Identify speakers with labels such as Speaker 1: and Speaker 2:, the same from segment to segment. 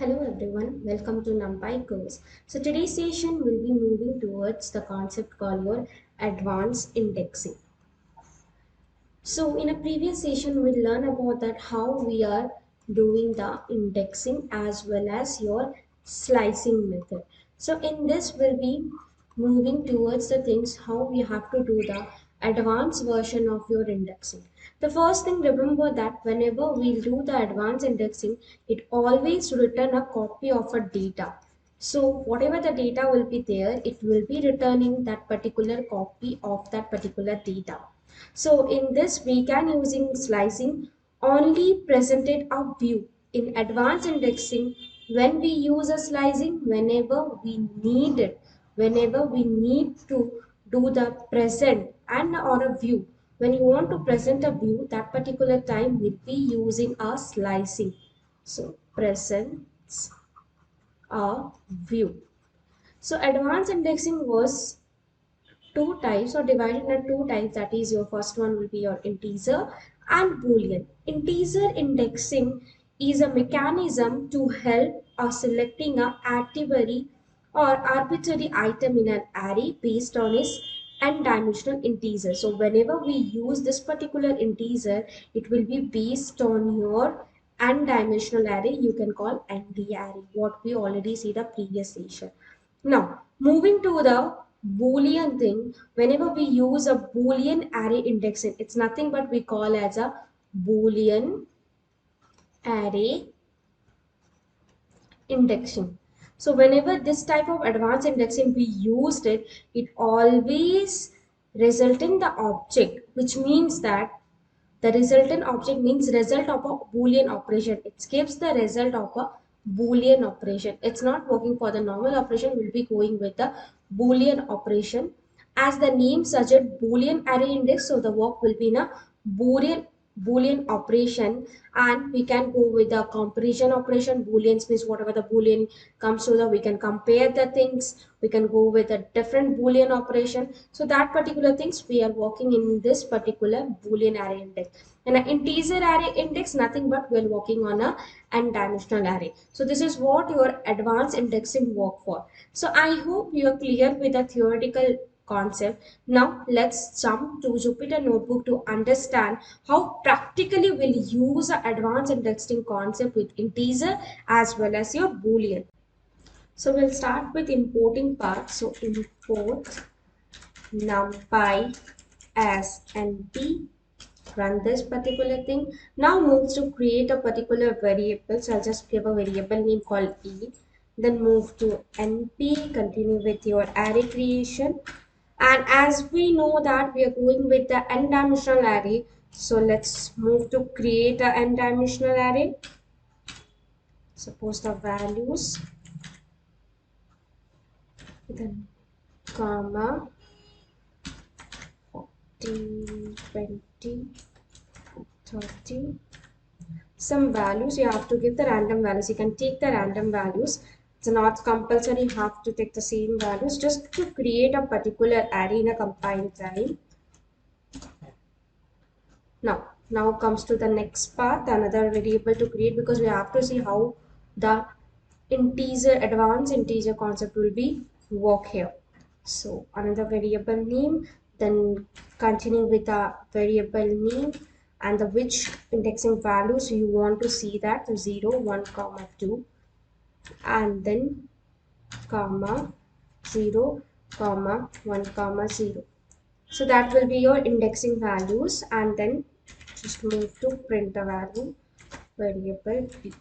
Speaker 1: Hello everyone, welcome to NumPy course. So today's session will be moving towards the concept called your advanced indexing. So in a previous session we learned about that how we are doing the indexing as well as your slicing method. So in this we'll be moving towards the things how we have to do the advanced version of your indexing. The first thing, remember that whenever we do the advanced indexing, it always return a copy of a data. So whatever the data will be there, it will be returning that particular copy of that particular data. So in this, we can using slicing only presented a view. In advanced indexing, when we use a slicing, whenever we need to do the present and or a view. When you want to present a view, that particular time we'll be using a slicing. So presents a view. So advanced indexing was two types or divided into two types, that is your first one will be your integer and boolean. Integer indexing is a mechanism to help us selecting a arbitrary or arbitrary item in an array based on its n-dimensional integer. So whenever we use this particular integer, it will be based on your n-dimensional array. You can call ND array, what we already see the previous session. Now, moving to the Boolean thing, whenever we use a Boolean array indexing, it's nothing but we call as a Boolean array indexing. So whenever this type of advanced indexing we used it, it always result in the object, which means that the resultant object means result of a Boolean operation. It gives the result of a Boolean operation. It's not working for the normal operation. We'll be going with the Boolean operation. As the name suggests, Boolean array index, so the work will be in a Boolean operation, and we can go with the comparison operation. Booleans means whatever the Boolean comes to the, we can compare the things. We can go with a different Boolean operation. So that particular things we are working in this particular Boolean array index. And an integer array index, nothing but we are working on a n-dimensional array. So this is what your advanced indexing work for. So I hope you are clear with the theoretical concept. Now let's jump to Jupyter Notebook to understand how practically we'll use the advanced indexing concept with integer as well as your Boolean. So we'll start with importing part. So import numpy as np, run this particular thing. Now moves to create a particular variable. So I'll just give a variable name called e. Then move to np, continue with your array creation. And as we know that we are going with the n-dimensional array, so let's move to create a n-dimensional array. Suppose the values, then comma 40, 20, 30. Some values you have to give the random values. You can take the random values. It's not compulsory you have to take the same values, just to create a particular array in a compiled time. Now comes to the next part, another variable to create, because we have to see how the integer, advanced integer concept will be work here. So another variable name, then continue with the variable name and the which indexing values you want to see, that 0, 1, comma 2, and then comma 0, comma 1, comma 0. So that will be your indexing values, and then just move to print the value variable b.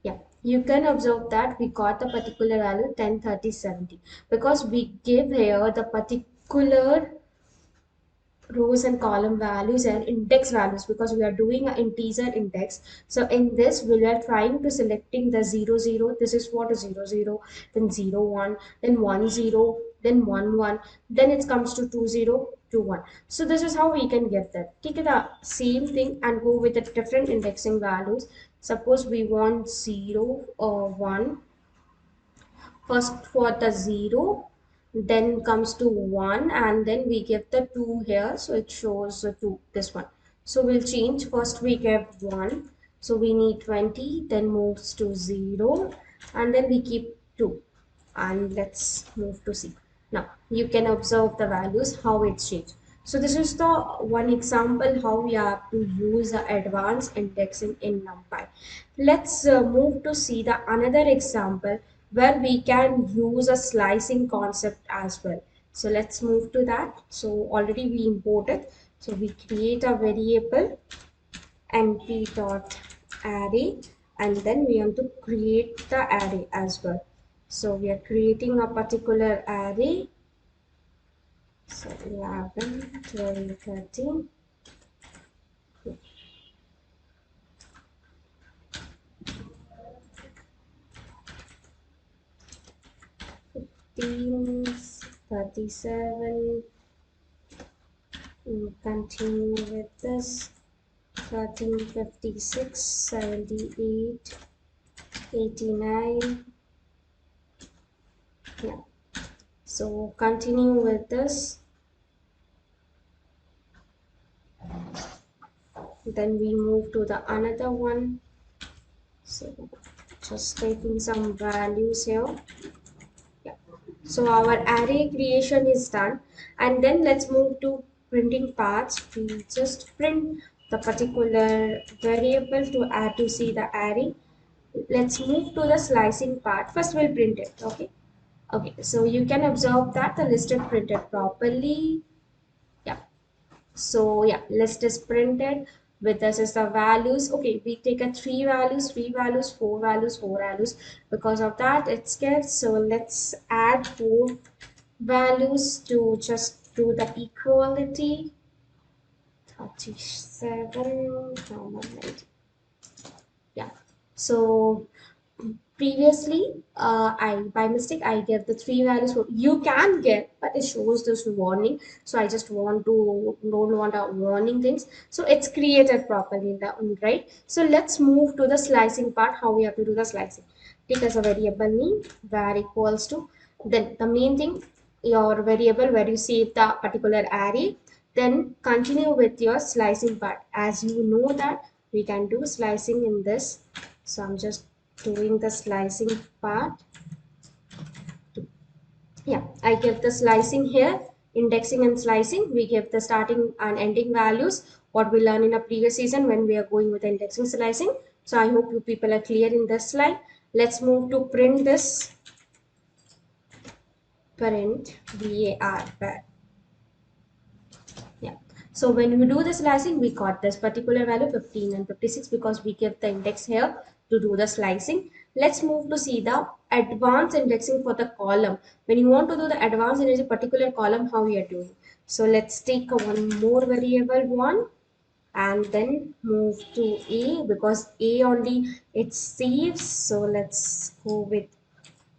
Speaker 1: Yeah, you can observe that we got the particular value 10, 30, 70 because we give here the particular rows and column values and index values, because we are doing an integer index. So in this we are trying to selecting the 0 0. This is what is 0 0, then 0 1, then 1 0, then 1 1, then it comes to 2 0 2 1. So this is how we can get that. Take the same thing and go with the different indexing values. Suppose we want 0 or 1. First for the 0, then comes to 1, and then we give the 2 here, so it shows 2, this one. So we'll change, first we give 1, So we need 20, then moves to 0, and then we keep 2. And let's move to C. Now you can observe the values, how it's changed. So this is the one example how we have to use the advanced indexing in NumPy. Let's move to see the another example where we can use a slicing concept as well. So let's move to that. So already we imported. So we create a variable np dot array, and then we want to create the array as well. So we are creating a particular array. So 11, 12, 13. 15, 37. We continue with this. 13, 56, 78, 89. Yeah. So continue with this. Then we move to the another one. So just taking some values here. Yeah. So our array creation is done, and then let's move to printing parts. We just print the particular variable to add to see the array. Let's move to the slicing part. First we'll print it. Okay. Okay. So you can observe that the list is printed properly. Yeah. So yeah, list is printed with this is the values. Okay, we take a three values, four values, four values. Because of that, it's scarce. So let's add four values to just do the equality. 37, 90. Yeah. So previously I by mistake I gave the three values. You can get, but it shows this warning, so I just don't want a warning things, so it's created properly in the right. So let's move to the slicing part, how we have to do the slicing. Take as a variable name var equals to, then the main thing, your variable where you save the particular array, then continue with your slicing part. As you know that we can do slicing in this, so I'm just doing the slicing part. Yeah, I give the slicing here, indexing and slicing. We give the starting and ending values, what we learned in a previous season when we are going with indexing slicing. So I hope you people are clear in this slide. Let's move to print this. Print var. Yeah. So when we do the slicing, we got this particular value 15 and 56 because we give the index here to do the slicing. Let's move to see the advanced indexing for the column. When you want to do the advanced in a particular column, how we are doing. So let's take a one more variable one and then move to A, because A only it saves. So let's go with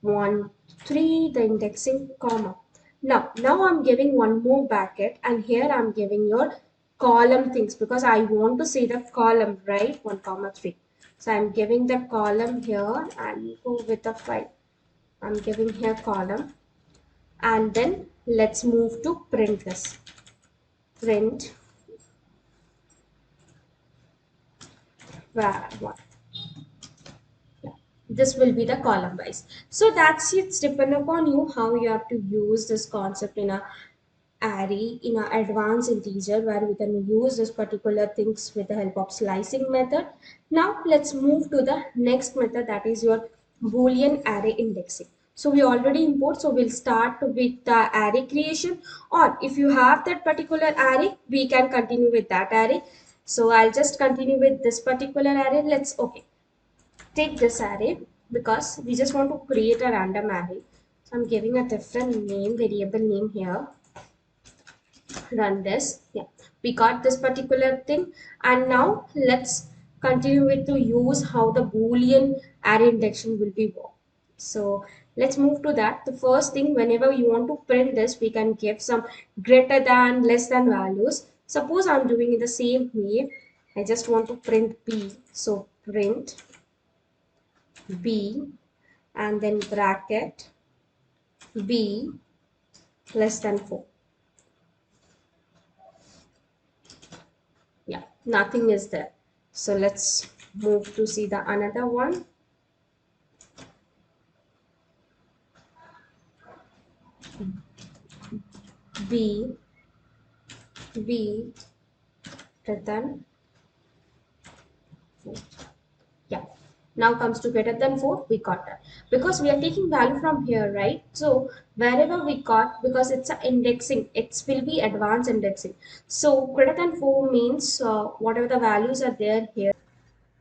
Speaker 1: 1, 3, the indexing comma. Now I'm giving one more bracket, and here I'm giving your column things because I want to see the column, right? 1 comma 3. So I'm giving the column here and go with the file. I'm giving here column, and then let's move to print this. Print var1. This will be the column wise. So that's it's depend upon you how you have to use this concept in a array in an advanced integer, where we can use this particular things with the help of slicing method. Now let's move to the next method, that is your boolean array indexing. So we already import, so we'll start with the array creation, or if you have that particular array we can continue with that array. So I'll just continue with this particular array. Let's take this array because we just want to create a random array. So I'm giving a different name, variable name here. Run this. Yeah, we got this particular thing, and now let's continue with to use how the boolean array indexing will be work. So let's move to that. The first thing, whenever you want to print this, we can give some greater than, less than values. Suppose I'm doing it the same way. I just want to print b, so print b and then bracket b less than 4. Yeah, nothing is there. So let's move to see the another one. B B greater than 4. Yeah. Now comes to greater than 4, we got that. Because we are taking value from here, right? So wherever we got, because it's a indexing, it will be advanced indexing. So greater than 4 means whatever the values are there here.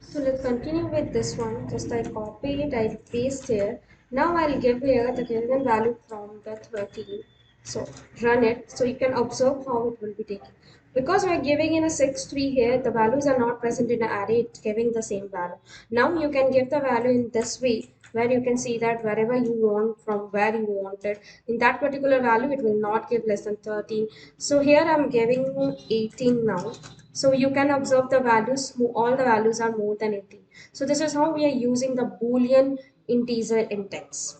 Speaker 1: So let's continue with this one. Just I copy it, I paste here. Now I'll give here the given value from the 13. So run it so you can observe how it will be taken. Because we're giving in a 6, 3 here, the values are not present in the array, it's giving the same value. Now you can give the value in this way where you can see that wherever you want from where you want it. In that particular value, it will not give less than 13. So here I'm giving 18 now. So you can observe the values, all the values are more than 18. So this is how we are using the Boolean integer index.